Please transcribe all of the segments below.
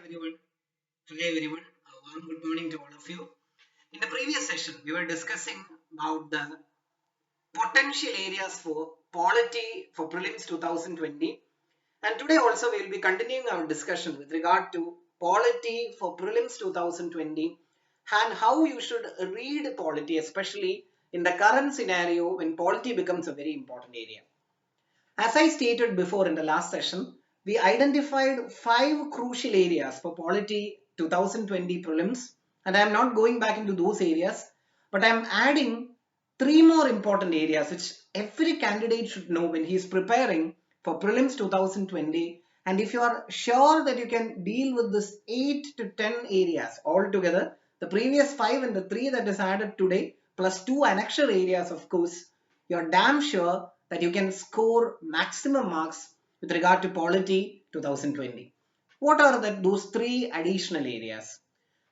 everyone. Hi everyone. A warm good morning to all of you. In the previous session, we were discussing about the potential areas for polity for prelims 2020, and today also we will be continuing our discussion with regard to polity for prelims 2020 and how you should read polity, especially in the current scenario when polity becomes a very important area. As I stated before in the last session, we identified 5 crucial areas for polity 2020 prelims, and I am not going back into those areas, but I am adding 3 more important areas which every candidate should know when he is preparing for prelims 2020. And if you are sure that you can deal with this 8 to 10 areas altogether, the previous 5 and the 3 that is added today plus 2 annexure areas, of course, you're damn sure that you can score maximum marks with regard to polity 2020. What are those 3 additional areas?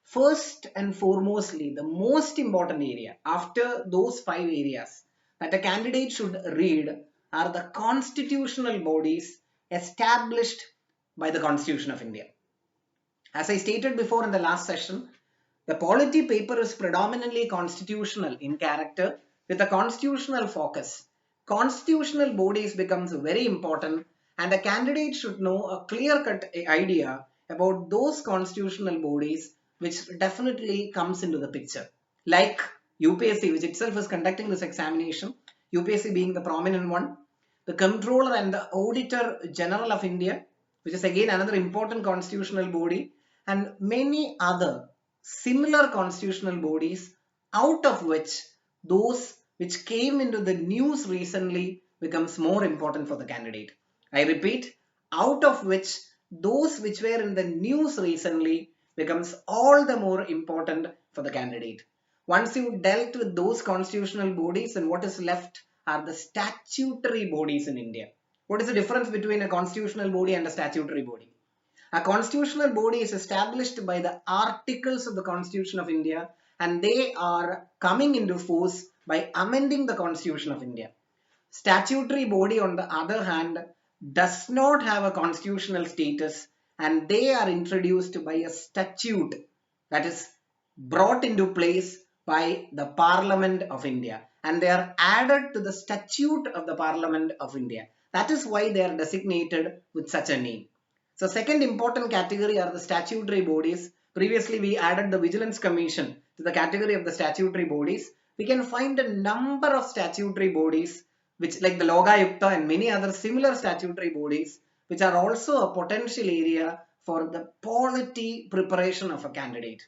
First and foremostly, the most important area after those 5 areas that a candidate should read are the constitutional bodies established by the Constitution of India. As I stated before in the last session, the polity paper is predominantly constitutional in character with a constitutional focus. Constitutional bodies becomes very important, and the candidate should know a clear-cut idea about those constitutional bodies which definitely comes into the picture. Like UPSC, which itself is conducting this examination, UPSC being the prominent one, the Comptroller and the Auditor General of India, which is again another important constitutional body, and many other similar constitutional bodies, out of which those which came into the news recently becomes more important for the candidate. I repeat, out of which those which were in the news recently becomes all the more important for the candidate. Once you dealt with those constitutional bodies, and what is left are the statutory bodies in India. What is the difference between a constitutional body and a statutory body? A constitutional body is established by the articles of the Constitution of India, and they are coming into force by amending the Constitution of India. Statutory body, on the other hand, does not have a constitutional status, and they are introduced by a statute that is brought into place by the Parliament of India, and they are added to the statute of the Parliament of India. That is why they are designated with such a name. So second important category are the statutory bodies. Previously we added the Vigilance Commission to the category of the statutory bodies. We can find a number of statutory bodies which, like the Lokayukta and many other similar statutory bodies, which are also a potential area for the polity preparation of a candidate.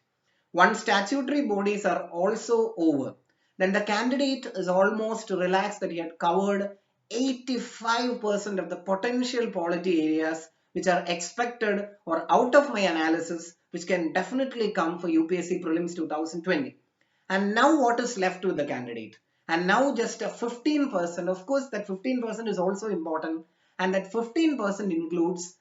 Once statutory bodies are also over, then the candidate is almost relaxed that he had covered 85% of the potential polity areas which are expected or out of my analysis, which can definitely come for UPSC Prelims 2020. And now what is left with the candidate? And now just a 15%, of course that 15% is also important, and that 15% includes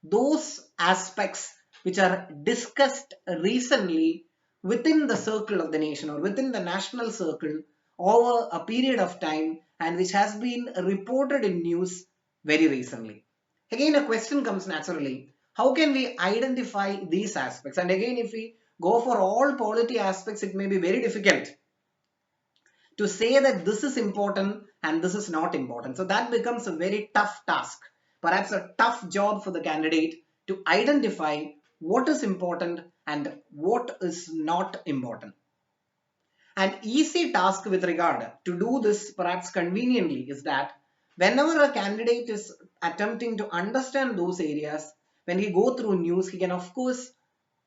those aspects which are discussed recently within the circle of the nation or within the national circle over a period of time, and which has been reported in news very recently. Again, a question comes naturally. How can we identify these aspects? And again, if we go for all polity aspects, it may be very difficult to say that this is important and this is not important. So that becomes a very tough task, perhaps a tough job for the candidate to identify what is important and what is not important. An easy task with regard to do this perhaps conveniently is that whenever a candidate is attempting to understand those areas, when he go through news, he can of course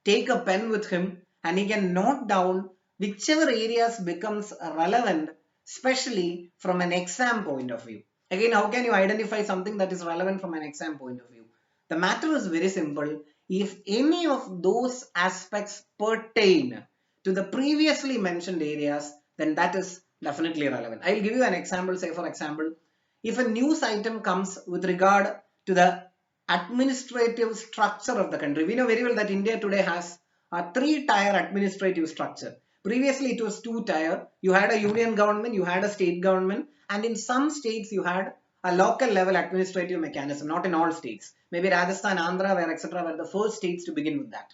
take a pen with him and he can note down whichever areas becomes relevant, especially from an exam point of view. Again, how can you identify something that is relevant from an exam point of view? The matter is very simple. If any of those aspects pertain to the previously mentioned areas, then that is definitely relevant. I will give you an example. Say for example, if a news item comes with regard to the administrative structure of the country, we know very well that India today has a 3-tier administrative structure. Previously it was 2-tier. You had a union government, you had a state government, and in some states you had a local level administrative mechanism, not in all states. Maybe Rajasthan, Andhra, where etc. were the first states to begin with that.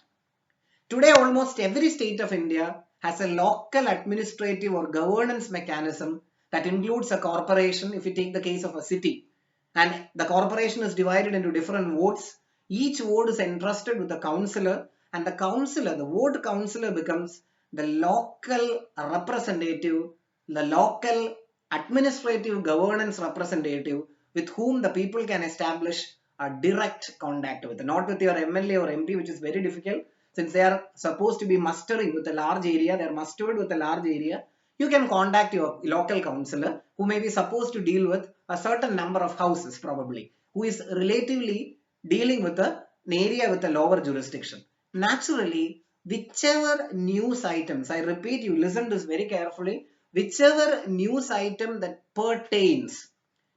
Today, almost every state of India has a local administrative or governance mechanism that includes a corporation, if you take the case of a city, and the corporation is divided into different wards. Each ward is entrusted with a councillor, and the councillor, the ward councillor, becomes the local representative, the local administrative governance representative with whom the people can establish a direct contact with, not with your MLA or MP, which is very difficult since they are supposed to be mustering with a large area, they are mustered with a large area. You can contact your local councillor who may be supposed to deal with a certain number of houses probably, who is relatively dealing with an area with a lower jurisdiction. Naturally, whichever news items, I repeat, you listen to this very carefully, whichever news item that pertains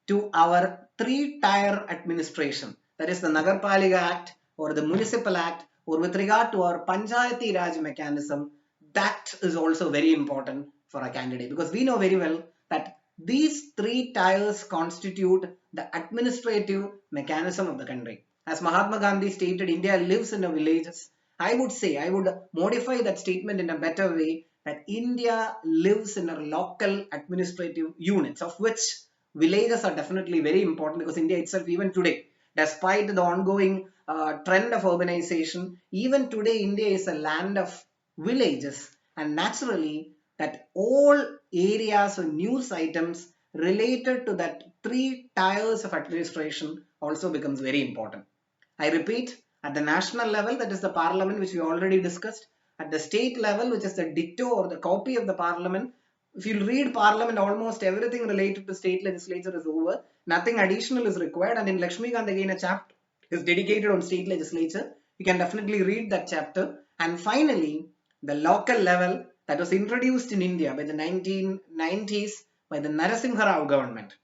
to our three-tier administration, that is the Nagarpalika Act or the Municipal Act, or with regard to our Panchayati Raj mechanism, that is also very important for a candidate, because we know very well that these three tiers constitute the administrative mechanism of the country. As Mahatma Gandhi stated, India lives in a villages. I would modify that statement in a better way, that India lives in a local administrative units, of which villages are definitely very important, because India itself, even today, despite the ongoing trend of urbanization, even today India is a land of villages, and naturally that all areas or news items related to that three tiers of administration also becomes very important. I repeat, at the national level, that is the parliament, which we already discussed. At the state level, which is the ditto or the copy of the parliament. If you read parliament, almost everything related to state legislature is over. Nothing additional is required. And in Lakshmikant, again, a chapter is dedicated on state legislature. You can definitely read that chapter. And finally, the local level that was introduced in India by the 1990s by the Narasimha Rao government.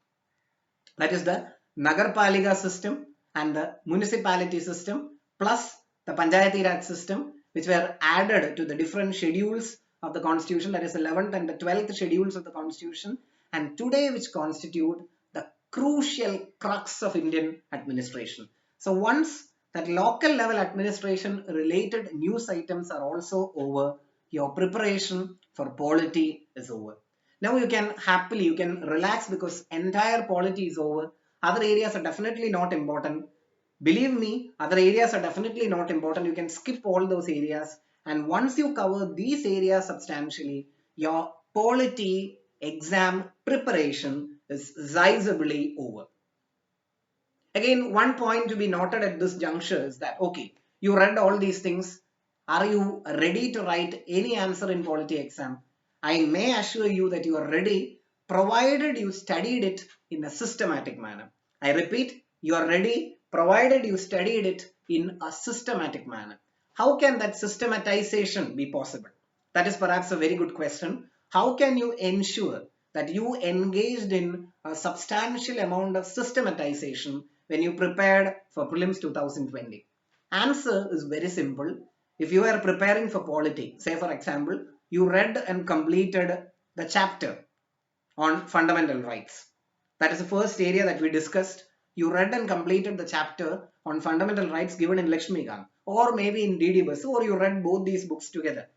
That is the Nagarpalika system and the municipality system plus the Panchayati Raj system, which were added to the different schedules of the constitution, that is 11th and the 12th schedules of the constitution, and today which constitute the crucial crux of Indian administration. So once that local level administration related news items are also over, your preparation for polity is over. Now you can happily, you can relax, because entire polity is over. Other areas are definitely not important. Believe me, other areas are definitely not important. You can skip all those areas. And once you cover these areas substantially, your polity exam preparation is sizably over. Again, one point to be noted at this juncture is that, okay, you read all these things. Are you ready to write any answer in polity exam? I may assure you that you are ready, provided you studied it in a systematic manner. I repeat, you are ready, provided you studied it in a systematic manner. How can that systematization be possible? That is perhaps a very good question. How can you ensure that you engaged in a substantial amount of systematization when you prepared for prelims 2020? Answer is very simple. If you are preparing for polity, say for example, you read and completed the chapter on fundamental rights. That is the first area that we discussed. You read and completed the chapter on fundamental rights given in Lakshmikant, or maybe in DD Basu, or you read both these books together.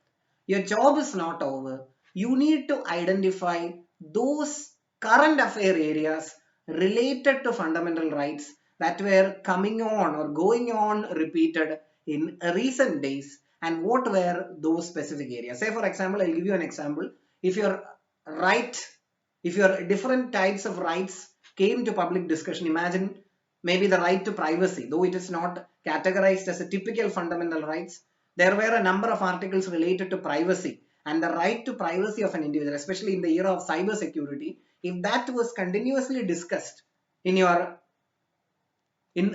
Your job is not over. You need to identify those current affair areas related to fundamental rights that were coming on or going on repeated in recent days, and what were those specific areas. Say for example, I'll give you an example. If your different types of rights came to public discussion, imagine maybe the right to privacy, though it is not categorized as a typical fundamental rights, there were a number of articles related to privacy and the right to privacy of an individual, especially in the era of cyber security. If that was continuously discussed in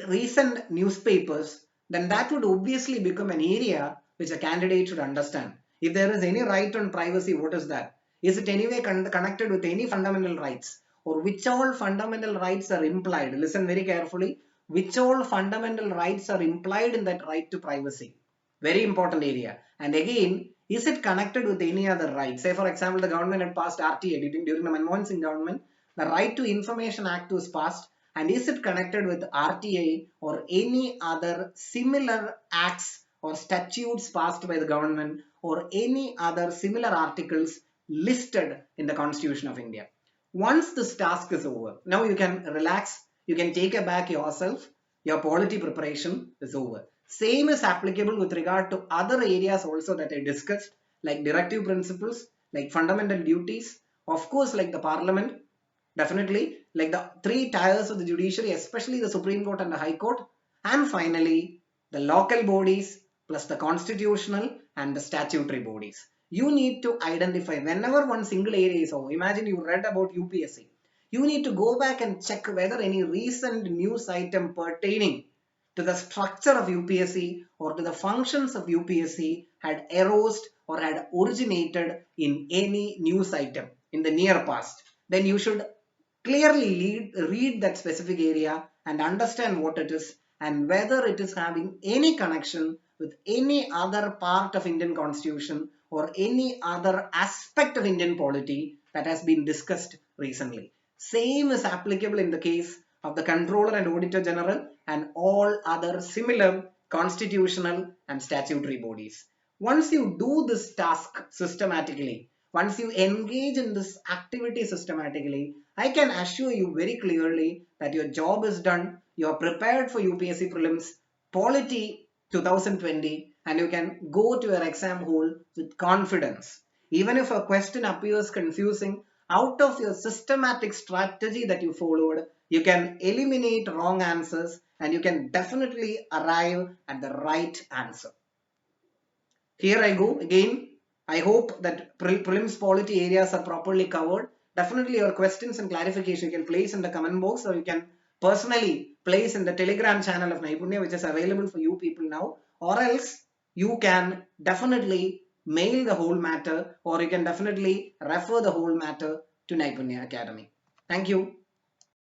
recent newspapers, then that would obviously become an area which a candidate should understand. If there is any right on privacy, what is that? Is it anyway connected with any fundamental rights? Or which all fundamental rights are implied? Listen very carefully. Which all fundamental rights are implied in that right to privacy? Very important area. And again, is it connected with any other right? Say for example, the government had passed RTA during the Manmohan Singh government. The Right to Information Act was passed, and is it connected with RTA or any other similar acts or statutes passed by the government or any other similar articles listed in the Constitution of India. Once this task is over, now you can relax, you can take back yourself, your polity preparation is over. Same is applicable with regard to other areas also that I discussed, like directive principles, like fundamental duties, of course, like the parliament, definitely, like the three tiers of the judiciary, especially the Supreme Court and the High Court, and finally, the local bodies plus the constitutional and the statutory bodies. You need to identify whenever one single area is over. Imagine you read about UPSC. You need to go back and check whether any recent news item pertaining to the structure of UPSC or to the functions of UPSC had arose or had originated in any news item in the near past. Then you should clearly read that specific area and understand what it is and whether it is having any connection with any other part of Indian Constitution or any other aspect of Indian polity that has been discussed recently. Same is applicable in the case of the Controller and Auditor General and all other similar constitutional and statutory bodies. Once you do this task systematically, once you engage in this activity systematically, I can assure you very clearly that your job is done, you are prepared for UPSC prelims, polity 2020, and you can go to your exam hall with confidence. Even if a question appears confusing, out of your systematic strategy that you followed, you can eliminate wrong answers and you can definitely arrive at the right answer. Here I go again. I hope that prelims polity areas are properly covered. Definitely your questions and clarification you can place in the comment box, or you can personally place in the Telegram channel of Naipunya, which is available for you people now, or else you can definitely mail the whole matter, or you can definitely refer the whole matter to Naipunya Academy. Thank you.